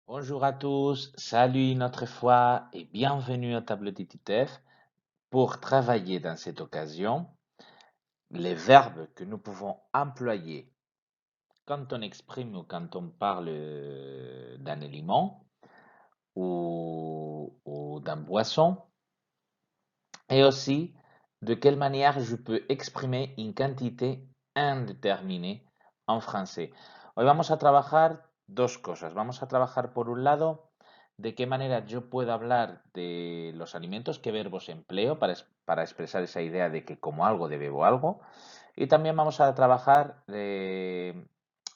Bonjour à tous, salut une autre fois et bienvenue au tableau de TITEF pour travailler dans cette occasion les verbes que nous pouvons employer quand on exprime ou quand on parle d'un aliment ou d'un boisson et aussi de quelle manière je peux exprimer une quantité indéterminée en français. Hoy vamos a trabajar dos cosas. Vamos a trabajar por un lado de qué manera yo puedo hablar de los alimentos, qué verbos empleo para expresar esa idea de que como algo, de bebo algo. Y también vamos a trabajar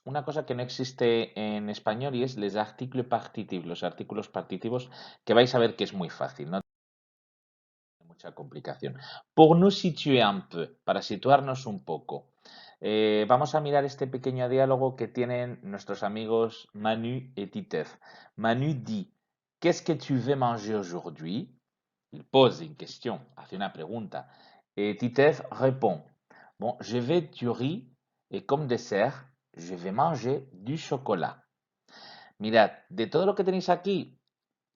una cosa que no existe en español y es les articles partitifs, los artículos partitivos, que vais a ver que es muy fácil, no tiene mucha complicación. Pour nous situer un peu, para situarnos un poco. Vamos a mirar este pequeño diálogo que tienen nuestros amigos Manu y Titeuf. Manu dit, qu'est-ce que tu veux manger aujourd'hui? Il pose une question, hace una pregunta. Et Titeuf répond, bon, je vais du riz et comme dessert, je vais manger du chocolat. Mirad, de todo lo que tenéis aquí,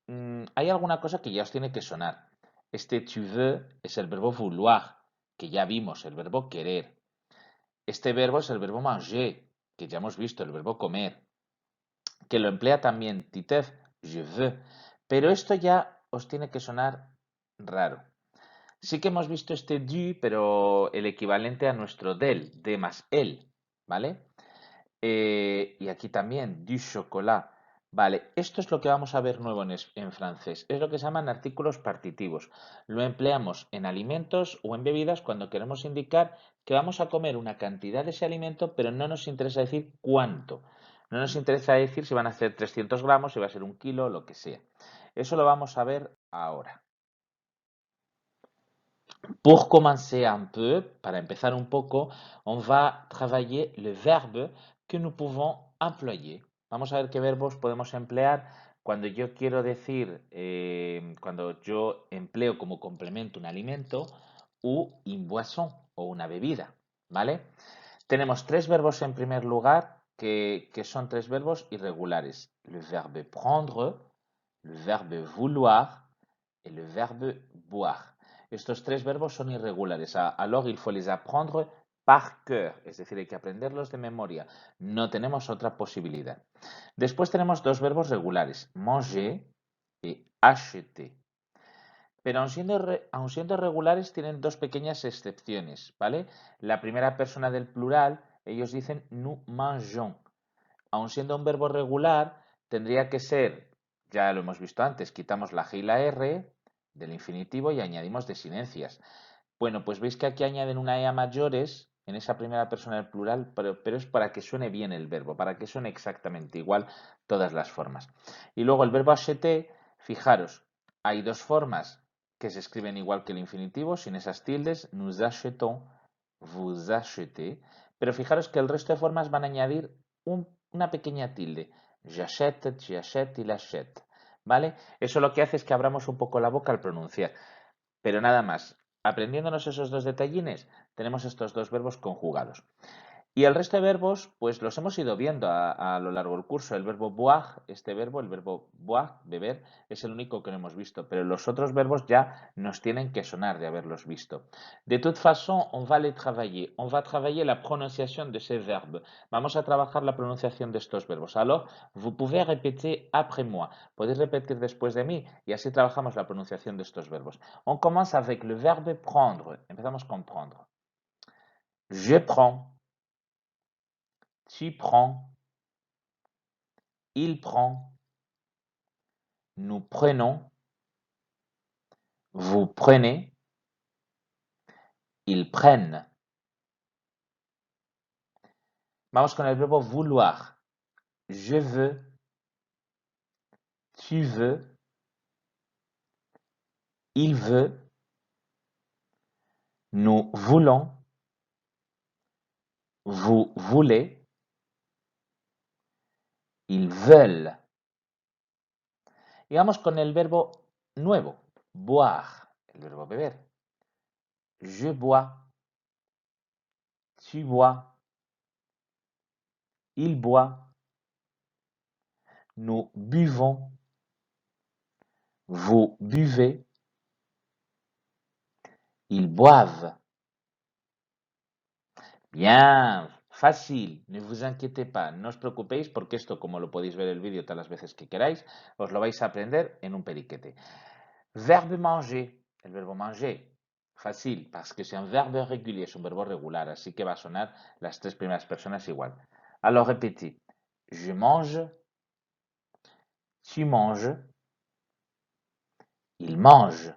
hay alguna cosa que ya os tiene que sonar. Este tu veux es el verbo vouloir, que ya vimos, el verbo querer. Este verbo es el verbo manger, que ya hemos visto, el verbo comer, que lo emplea también Titeuf, je veux. Pero esto ya os tiene que sonar raro. Sí que hemos visto este du, pero el equivalente a nuestro del, de más el, ¿vale? Y aquí también, du chocolat. Vale, esto es lo que vamos a ver nuevo en francés. Es lo que se llaman artículos partitivos. Lo empleamos en alimentos o en bebidas cuando queremos indicar que vamos a comer una cantidad de ese alimento, pero no nos interesa decir cuánto. No nos interesa decir si van a ser 300 gramos, si va a ser un kilo, lo que sea. Eso lo vamos a ver ahora. Pour commencer un peu, para empezar un poco, on va travailler le verbe que nous pouvons employer. Vamos a ver qué verbos podemos emplear cuando yo quiero decir, cuando yo empleo como complemento un alimento u une boisson o una bebida, ¿vale? Tenemos tres verbos en primer lugar que son tres verbos irregulares. Le verbe prendre, le verbe vouloir et le verbe boire. Estos tres verbos son irregulares. Alors, il faut les apprendre par cœur, es decir, hay que aprenderlos de memoria. No tenemos otra posibilidad. Después tenemos dos verbos regulares, manger y acheter. Pero aun siendo regulares, tienen dos pequeñas excepciones, ¿vale? La primera persona del plural, ellos dicen nous mangeons. Aun siendo un verbo regular, tendría que ser, ya lo hemos visto antes, quitamos la G y la R del infinitivo y añadimos desinencias. Bueno, pues veis que aquí añaden una E a mayores en esa primera persona del plural, pero es para que suene bien el verbo, para que suene exactamente igual todas las formas. Y luego el verbo acheter, fijaros, hay dos formas que se escriben igual que el infinitivo, sin esas tildes, nous achetons, vous achetez, pero fijaros que el resto de formas van a añadir una pequeña tilde, j'achète, tu achètes, il achète, ¿vale? Eso lo que hace es que abramos un poco la boca al pronunciar. Pero nada más, aprendiéndonos esos dos detallines, tenemos estos dos verbos conjugados. Y el resto de verbos, pues los hemos ido viendo a lo largo del curso. El verbo boire, este verbo, el verbo boire, beber, es el único que no hemos visto, pero los otros verbos ya nos tienen que sonar de haberlos visto. De toute façon, on va les travailler. On va travailler la prononciation de ces verbes. Vamos a trabajar la pronunciación de estos verbos. Alors, vous pouvez répéter après moi. Podéis repetir después de mí y así trabajamos la pronunciación de estos verbos. On commence avec le verbe prendre. Empezamos con prendre. Je prends. Tu prends, il prend, nous prenons, vous prenez, ils prennent. Vamos con el verbo vouloir. Je veux, tu veux, il veut, nous voulons, vous voulez, ils veulent. Y vamos con el verbo nuevo, boire, el verbo beber. Je bois, tu bois, il boit, nous buvons, vous buvez, ils boivent. Bien, fácil, no vous inquiétez pas, no os preocupéis porque esto, como lo podéis ver el vídeo todas las veces que queráis, os lo vais a aprender en un periquete. Verbe manger, el verbo manger, fácil, parce que c'est un verbe régulier, es un verbo regular, así que va a sonar las tres primeras personas igual. Alors répétez, je mange, tu manges, il mange,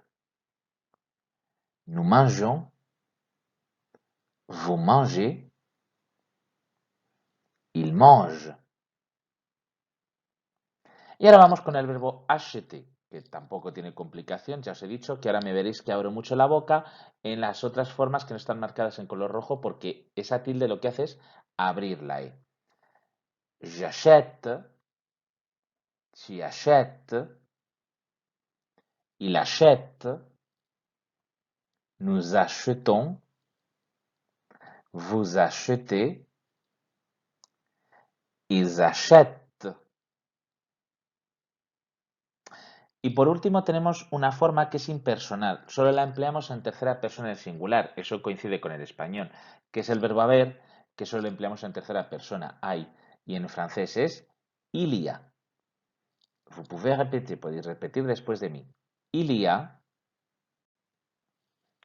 nous mangeons, vous mangez, il mange. Y ahora vamos con el verbo acheter, que tampoco tiene complicación, ya os he dicho que ahora me veréis que abro mucho la boca en las otras formas que no están marcadas en color rojo porque esa tilde lo que hace es abrir la E. J'achète, tu achètes, il achète, nous achetons, vous achetez, ils achètent. Y por último tenemos una forma que es impersonal, solo la empleamos en tercera persona en singular, eso coincide con el español, que es el verbo haber, que solo lo empleamos en tercera persona, hay, y en francés es il y a. Vous pouvez repetir, podéis repetir después de mí. Il y a,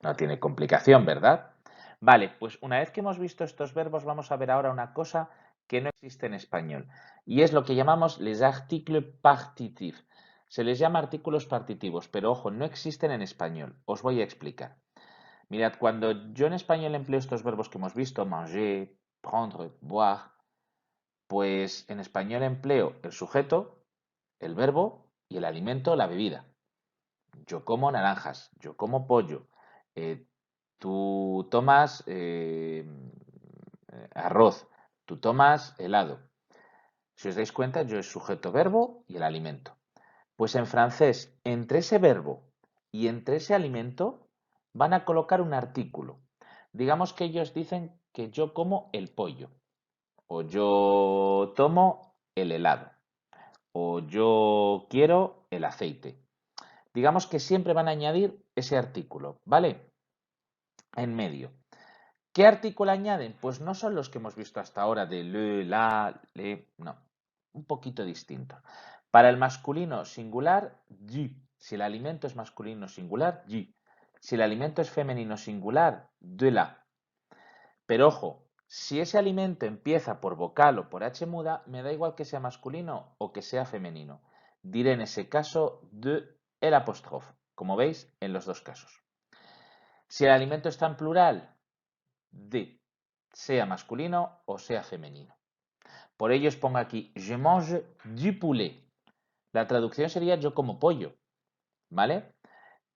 no tiene complicación, ¿verdad? Vale, pues una vez que hemos visto estos verbos, vamos a ver ahora una cosa que no existe en español, y es lo que llamamos les articles partitifs. Se les llama artículos partitivos, pero ojo, no existen en español. Os voy a explicar. Mirad, cuando yo en español empleo estos verbos que hemos visto, manger, prendre, boire, pues en español empleo el sujeto, el verbo y el alimento, la bebida. Yo como naranjas, yo como pollo, tú tomas arroz, tú tomas helado. Si os dais cuenta, yo es sujeto, verbo y el alimento. Pues en francés, entre ese verbo y entre ese alimento van a colocar un artículo. Digamos que ellos dicen que yo como el pollo, o yo tomo el helado, o yo quiero el aceite. Digamos que siempre van a añadir ese artículo, ¿vale? En medio. ¿Qué artículo añaden? Pues no son los que hemos visto hasta ahora de le, la, le, no, un poquito distinto. Para el masculino singular, du. Si el alimento es masculino singular, du. Si el alimento es femenino singular, de la. Pero ojo, si ese alimento empieza por vocal o por H muda, me da igual que sea masculino o que sea femenino. Diré en ese caso de el apóstrofe, como veis en los dos casos. Si el alimento está en plural, de, sea masculino o sea femenino. Por ello os pongo aquí, je mange du poulet. La traducción sería yo como pollo, ¿vale?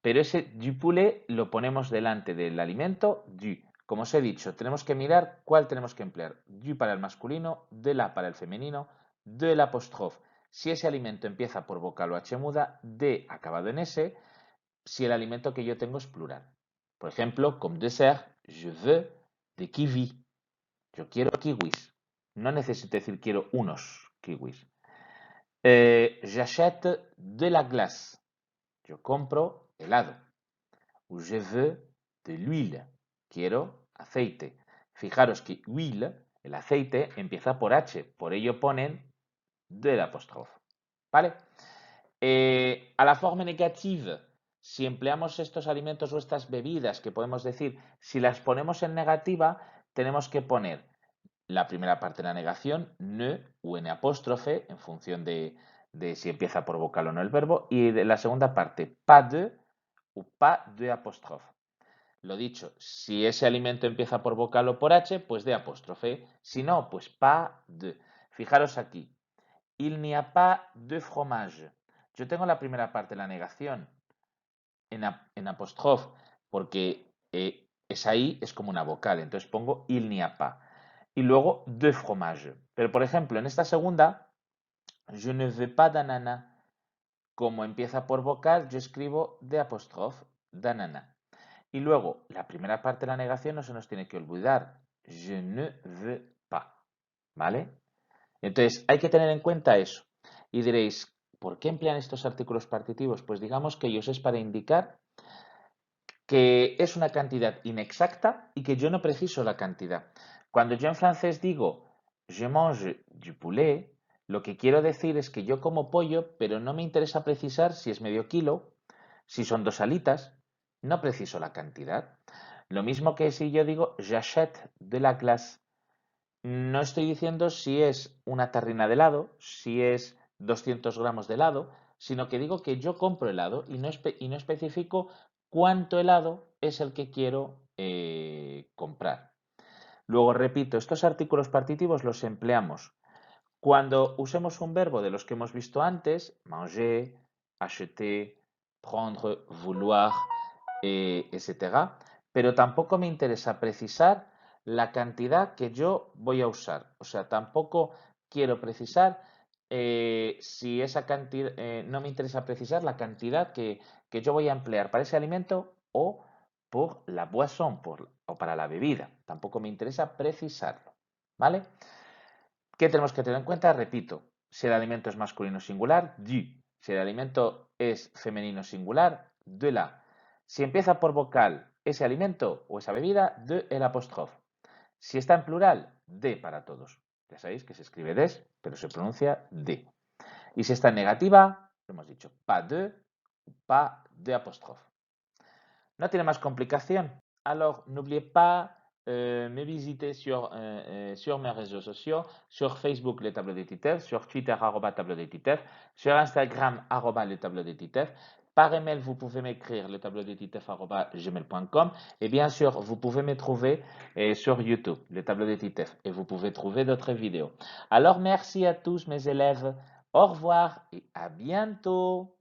Pero ese du poulet lo ponemos delante del alimento du. Como os he dicho, tenemos que mirar cuál tenemos que emplear. Du para el masculino, de la para el femenino, de l'apostrophe. Si ese alimento empieza por vocal o H muda, de acabado en S, si el alimento que yo tengo es plural. Por ejemplo, comme dessert, je veux des kiwis. Yo quiero kiwis. No necesito decir quiero unos kiwis. J'achète de la glace. Yo compro helado. Ou je veux de l'huile. Quiero aceite. Fijaros que huile, el aceite, empieza por H. Por ello ponen del apóstrofe. ¿Vale? A la forma negativa, si empleamos estos alimentos o estas bebidas, que podemos decir, si las ponemos en negativa, tenemos que poner la primera parte de la negación, ne o n apóstrofe, en función de si empieza por vocal o no el verbo, y de la segunda parte, pas de o pas de apóstrofe. Lo dicho, si ese alimento empieza por vocal o por H, pues de apóstrofe. Si no, pues pas de. Fijaros aquí. Il n'y a pas de fromage. Yo tengo la primera parte de la negación en apóstrofe, porque esa I es como una vocal. Entonces pongo il n'y a pas. Y luego de fromage. Pero por ejemplo, en esta segunda, je ne veux pas d'ananas. Como empieza por vocal, yo escribo de apóstrofe, d'ananas. Y luego, la primera parte de la negación no se nos tiene que olvidar. Je ne veux pas. ¿Vale? Entonces, hay que tener en cuenta eso. Y diréis, ¿por qué emplean estos artículos partitivos? Pues digamos que ellos es para indicar que es una cantidad inexacta y que yo no preciso la cantidad. Cuando yo en francés digo je mange du poulet, lo que quiero decir es que yo como pollo, pero no me interesa precisar si es medio kilo, si son 2 alitas, no preciso la cantidad. Lo mismo que si yo digo j'achète de la glace, no estoy diciendo si es una tarrina de helado, si es 200 gramos de helado, sino que digo que yo compro helado y no especifico cuánto helado es el que quiero comprar. Luego repito, estos artículos partitivos los empleamos cuando usemos un verbo de los que hemos visto antes, manger, acheter, prendre, vouloir, etc. Pero tampoco me interesa precisar la cantidad que yo voy a usar. O sea, tampoco quiero precisar si esa cantidad, no me interesa precisar la cantidad que yo voy a emplear para ese alimento o por la boisson o para la bebida. Tampoco me interesa precisarlo. ¿Vale? ¿Qué tenemos que tener en cuenta? Repito, si el alimento es masculino singular, du. Si el alimento es femenino singular, de la. Si empieza por vocal ese alimento o esa bebida, de el apóstrofe. Si está en plural, de para todos. Ya sabéis que se escribe des, pero se pronuncia de. Y si está en negativa, lo hemos dicho, pas de, pas de apóstrofe. No tiene más complicación. Alors, n'oubliez pas me visiter sur mes réseaux sociaux, sur Facebook, le tableau de Titeuf, sur Twitter, tableau de Titeuf, sur Instagram, le tableau de Titeuf. Par email, vous pouvez m'écrire le tableau de Titeuf, gmail.com. Et bien sûr, vous pouvez me trouver sur YouTube, le tableau de Titeuf. Et vous pouvez trouver d'autres vidéos. Alors, merci à tous mes élèves. Au revoir et à bientôt.